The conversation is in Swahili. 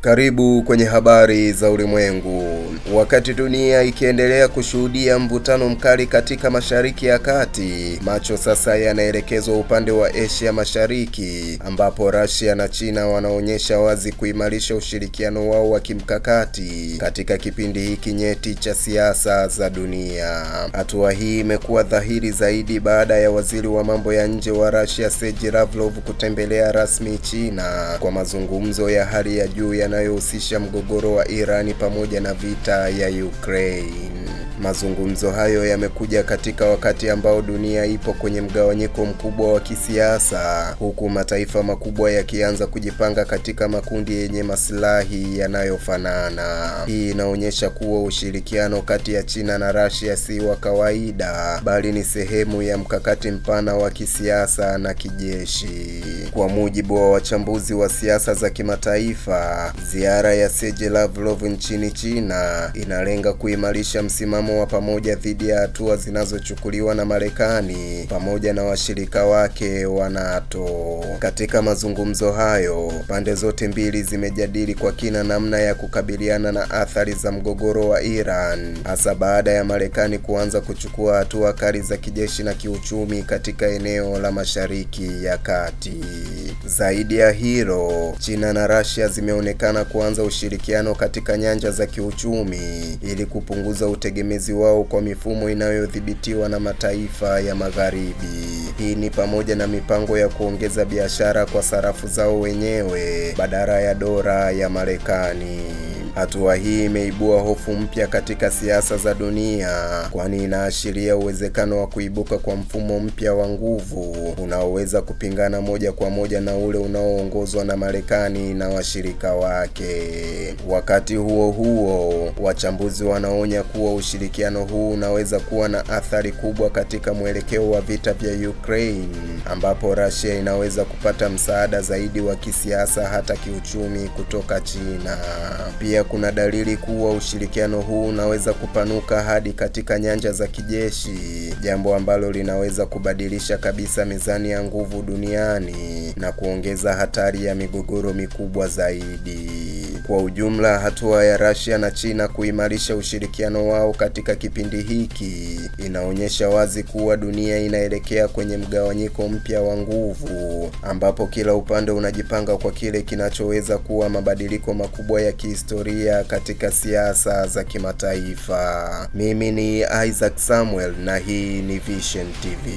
Karibu kwenye habari za ulimwengu. Wakati dunia ikiendelea kushuhudia mvutano mkali katika Mashariki ya Kati, macho sasa yanaelekezwa upande wa Asia Mashariki, ambapo Russia na China wanaonyesha wazi kuimarisha ushirikiano wao wa kimkakati katika kipindi hiki nyeti cha siasa za dunia. Hatua hii imekuwa dhahiri zaidi baada ya waziri wa mambo ya nje wa Russia Sergey Lavrov kutembelea rasmi China kwa mazungumzo ya hali ya juu yanayohusisha mgogoro wa Irani pamoja na vita ya Ukraine. Mazungumzo hayo yamekuja katika wakati ambao dunia ipo kwenye mgawanyiko mkubwa wa kisiasa, huku mataifa makubwa yakianza kujipanga katika makundi yenye maslahi yanayofanana. Hii inaonyesha kuwa ushirikiano kati ya China na Russia si wa kawaida, bali ni sehemu ya mkakati mpana wa kisiasa na kijeshi. Kwa mujibu wa wachambuzi wa siasa za kimataifa, ziara ya Sergey Lavrov nchini China inalenga kuimarisha msimamo wa pamoja dhidi ya hatua zinazochukuliwa na Marekani pamoja na washirika wake wa NATO. Katika mazungumzo hayo, pande zote mbili zimejadili kwa kina namna ya kukabiliana na athari za mgogoro wa Iran, hasa baada ya Marekani kuanza kuchukua hatua kali za kijeshi na kiuchumi katika eneo la Mashariki ya Kati. Zaidi ya hilo, China na Russia zimeonekana kuanza ushirikiano katika nyanja za kiuchumi ili kupunguza utegemezi wao kwa mifumo inayodhibitiwa na mataifa ya Magharibi. Hii ni pamoja na mipango ya kuongeza biashara kwa sarafu zao wenyewe badala ya dola ya Marekani. Hatua hii imeibua hofu mpya katika siasa za dunia, kwani inaashiria uwezekano wa kuibuka kwa mfumo mpya wa nguvu unaoweza kupingana moja kwa moja na ule unaoongozwa na Marekani na washirika wake. Wakati huo huo, wachambuzi wanaonya kuwa ushirikiano huu unaweza kuwa na athari kubwa katika mwelekeo wa vita vya Ukraine, ambapo Russia inaweza kupata msaada zaidi wa kisiasa hata kiuchumi kutoka China. Pia kuna dalili kuwa ushirikiano huu unaweza kupanuka hadi katika nyanja za kijeshi, jambo ambalo linaweza kubadilisha kabisa mizani ya nguvu duniani na kuongeza hatari ya migogoro mikubwa zaidi. Kwa ujumla, hatua ya Russia na China kuimarisha ushirikiano wao katika kipindi hiki inaonyesha wazi kuwa dunia inaelekea kwenye mgawanyiko mpya wa nguvu, ambapo kila upande unajipanga kwa kile kinachoweza kuwa mabadiliko makubwa ya kihistoria katika siasa za kimataifa. Mimi ni Isaac Samuel na hii ni Vision TV.